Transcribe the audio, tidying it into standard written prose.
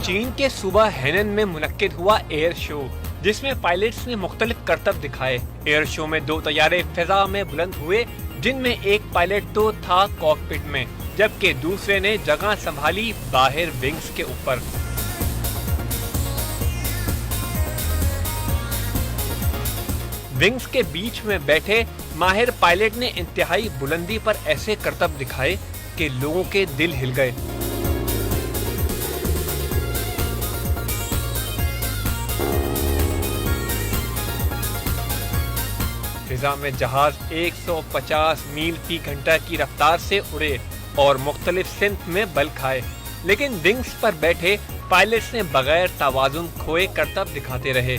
चीन के सूबा हेनन में मुनक्किद हुआ एयर शो, जिसमें पायलट्स ने मुख्तलिफ करतब दिखाए। एयर शो में 2 तैयारे फिजा में बुलंद हुए, जिनमें एक पायलट तो था कॉकपिट में, जबकि दूसरे ने जगह संभाली बाहर विंग्स के ऊपर। विंग्स के बीच में बैठे माहिर पायलट ने इंतहाई बुलंदी पर ऐसे करतब दिखाए कि लोगों के दिल हिल गए। फिजा में जहाज 150 मील फी घंटा की रफ्तार से उड़े और मुख्तलिफ सिमत में बल खाए, लेकिन विंग्स पर बैठे पायलट्स ने बगैर तवाजुन खोए करतब दिखाते रहे।